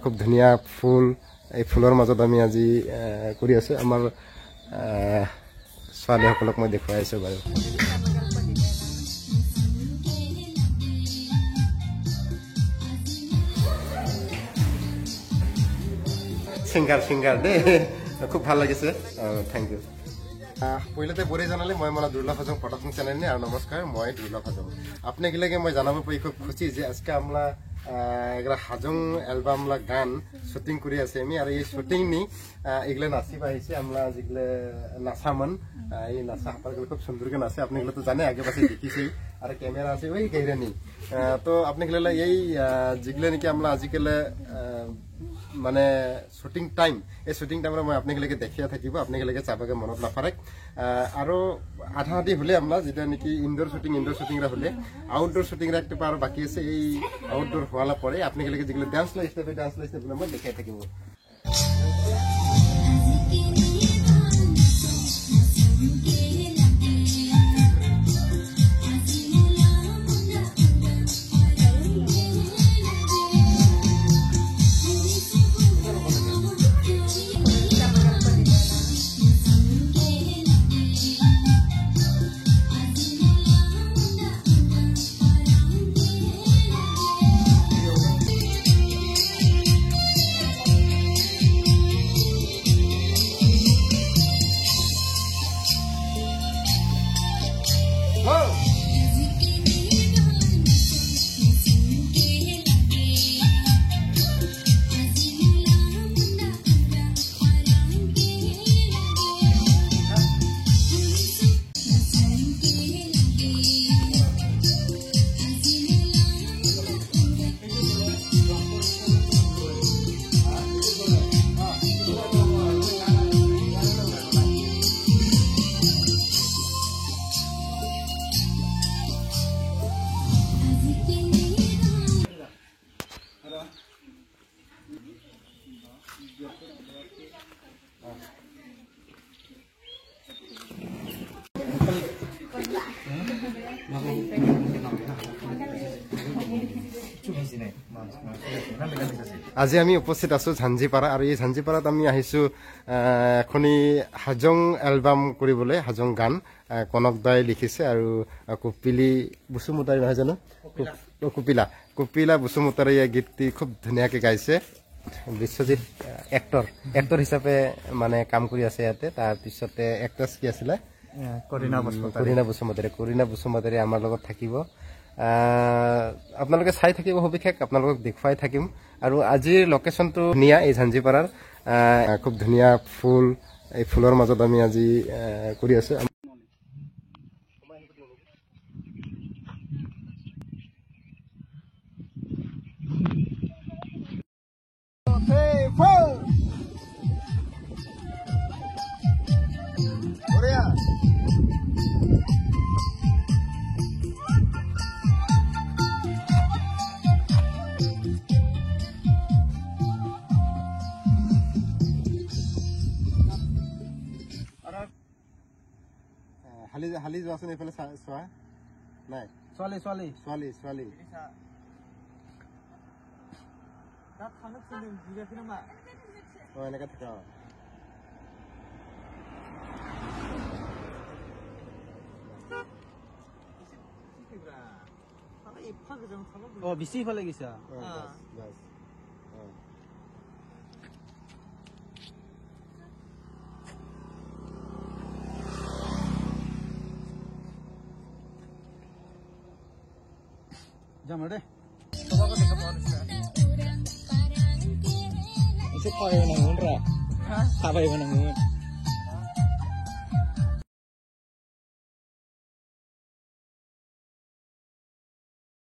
খুব ধুনীয়া ফুল এই ফুলৰ মাজত আমি আজি কৰি আছো আমাৰ ছোৱালীসকলক মই দেখুৱাই আছো বাৰু সিংগাৰ দে খুব ভাল লাগিছে থ্যাংক ইউ পইলতে বৰে জানালে মই মানে দুৰ্লভ হাজং প্ৰডাকশন চ্যানেল নে আৰু নমস্কাৰ মই দুৰ্লভ হাজং আপনাগিলাকে মই জানাব পাই খুব খুশি যে আজকে আমৰা এগুলা হাজং এলবাম লা গান শুটিং কৰি আছে আমি আৰু এই শুটিং নি এগুলা নাচিব আহিছে আমরা যেগুলা নাচামান এই নাচা হাপারগুলো খুব সুন্দরকে নাচে আপনাগুলো তো জানে আগে পাশে দেখিছেই আর ক্যামেরা আছে ওই গেরানি তো আপনাগুলা এই যেগুলা নাকি আমরা আজিকালে মানে শুটিং টাইম এই শুটিং টাইমে মই আপনাগিলাকে দেখিয়া থাকিব আপনাগিলাকে চাবাকে মনত নাপারে আর আধা আধি হলে আমরা যেটা নাকি ইনডোর শুটিং হলে আউটডোর শুটিং একটা আর বাকি আছে এই আউটডোর হওয়ার পরে আপনাগিলাকে যেগুলো ডান্স লাইস্টেপ মই দেখাই থাকিব আজি আমি উপস্থিত আছো ঝাঞ্জিপাৰা আৰু এই ঝাঞ্জিপাৰাত আমি আহিছো এখনি হাজং এলবাম কৰিবলৈ হাজং গান কনক দাই লিখিছে আৰু কপিলি বসুমতাৰী নহয় জানো কপিলা বসুমতাৰী এই গীতটি খুব ধুনীয়াকৈ গাইছে বিশ্বজিৎ এক্টৰ হিচাপে মানে কাম কৰি আছে ইয়াতে তাৰ পিছতে এক্ট্ৰেছ কি আছিলে কৰিনা বসুমতাৰী আমাৰ লগত থাকিব আপোনালোকে চাই থাকিব সবিশেষ আপোনালোকক দেখুৱাই থাকিম আৰু আজিৰ লোকেশনটো ধুনীয়া এই ঝাঞ্জিপাৰাৰ খুব ধুনীয়া ফুল এই ফুলৰ মাজত আমি আজি কৰি আছো হালি যোৱাচোন এইফালে চোৱা নাই ছোৱালী এনেকে থকা বেছি ইফালে গৈছা যাম দে Itu kau yang nanggung, Ra? Apa yang nanggung?